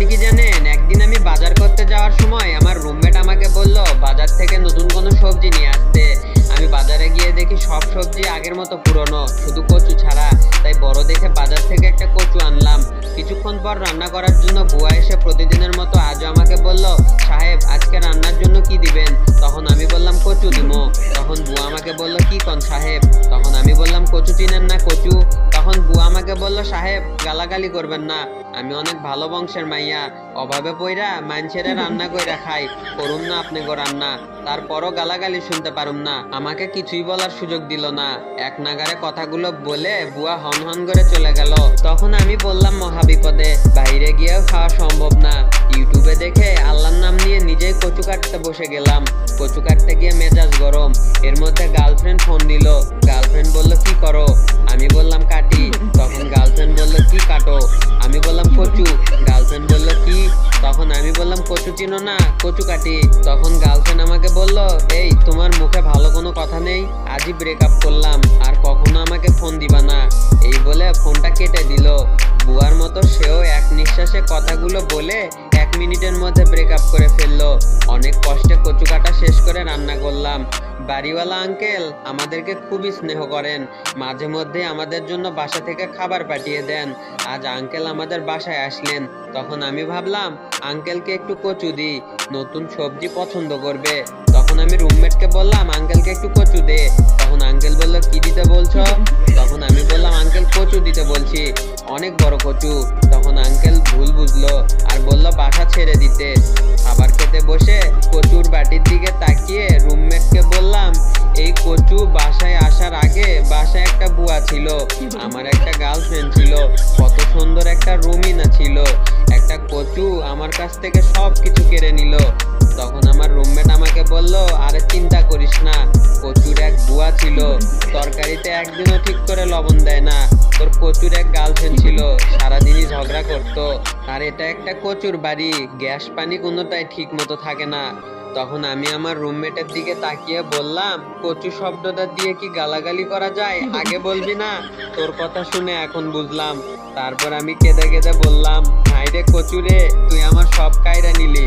আপনি কি জানেন, একদিন আমি বাজার করতে যাওয়ার সময় আমার রুমমেট আমাকে বলল বাজার থেকে নতুন কোনো সবজি নিয়ে আসতে। আমি বাজারে গিয়ে দেখি সব সবজি আগের মতো পুরনো, শুধু কচু ছাড়া। তাই বড় দেখে বাজার থেকে একটা কচু আনলাম। কিছুক্ষণ পর রান্না করার জন্য বুয়া এসে প্রতিদিনের মতো আজও আমাকে বলল, সাহেব আজকে রান্নার জন্য কি দিবেন? তখন আমি বললাম কচু দিমো। তখন বুয়া আমাকে বলল, কি কোন সাহেব? তখন আমি বললাম, কচু চিনেন না কচু? তখন বুয়া আমাকে বলল, সাহেব গালাগালি করবেন না, আমি অনেক ভালো বংশের মাইয়া, অভাবে পইরা মানছেরে রান্না কইরা খাই, করুম না আপনি গো রান্না। তারপরও গালাগালি শুনতে পারুম না, আমাকে কিছুই বলার সুযোগ দিল না। এক নাগারে কথাগুলো বলে বুয়া হন হন করে চলে গেল। তখন আমি বললাম মহাবিপদে, বাইরে গিয়েও খাওয়া সম্ভব না। ইউটিউবে দেখে আল্লাহর নাম নিয়ে নিজেই কচু কাটতে বসে গেলাম। কচু কাটতে গিয়ে মেজাজ গরম। এর মধ্যে গার্লফ্রেন্ড ফোন দিল। গার্লফ্রেন্ড বলল, কি করো? আমি বললাম কাটি। তখন গার্লফ্রেন্ড বলল, কি কাটো? আমি বললাম কচু। গার্লফ্রেন্ড বলল, কি? তখন আমি বললাম, কচু চিনো না, কচু কাটি। তখন গার্লফ্রেন্ড আমাকে বলল, এই তোমার মুখে ভালো কোনো কথা নেই? আজই ব্রেকআপ করলাম, আর কখনো আমাকে ফোন দিবা না। এই বলে ফোনটা কেটে দিল। বুয়ার মতো সেও এক নিঃশ্বাসে কথাগুলো বলে 1 মিনিটের মধ্যে ব্রেকআপ করে ফেললো। অনেক কষ্টে কচু কাটা শেষ করে রান্না করলাম। বাড়িওয়ালা আঙ্কেল আমাদেরকে খুবই স্নেহ করেন, মাঝে মধ্যে আমাদের জন্য বাসা থেকে খাবার পাঠিয়ে দেন। আজ আঙ্কেল আমাদের বাসায় আসলেন, তখন আমি ভাবলাম আঙ্কেলকে একটু কচু দিই, নতুন সবজি পছন্দ করবে। তখন আমি রুমমেটকে বললাম, আঙ্কেলকে একটু কচু দে। তখন আঙ্কেল বলল, কি দিতে বলছো? তখন আমি বললাম, আঙ্কেল কচু দিতে বলছি, অনেক বড় কচু। তখন আঙ্কেল ভুল বুঝলো আর বলল বাসা ছেড়ে দিতে। খাবার খেতে বসে কচুর বাটির দিকে তাকিয়ে রুমমেটকে বললাম, এই কচু বাসায় আসার আগে বাসায় একটা বুয়া ছিল, আমার একটা গার্লফ্রেন্ড ছিল, কত সুন্দর একটা রুমিনা ছিল, একটা কচু আমার কাছ থেকে সব কিছু কেড়ে নিল। তখন আমার রুমমেট আমাকে বলল, আরে চিন্তা করিস না, কচুর এক বুয়া ছিল, তরকারিতে একদিনও ঠিক করে লবণ দেয় না। তোর কচুর এক গার্লফ্রেন্ড ছিল, সারাদিনই ঝগড়া করতো। আর এটা একটা কচুর বাড়ি, গ্যাস পানি কোনোটাই ঠিক মতো থাকে না। তখন আমি আমার রুমমেটের দিকে তাকিয়ে বললাম, কচু শব্দটা দিয়ে কি গালাগালি করা যায়? আগে বলবি না? তোর কথা শুনে এখন বুঝলাম। তারপর আমি কেঁদে কেঁদে বললাম, হাই রে কচু রে, তুই আমার সব কাইরা নিলি।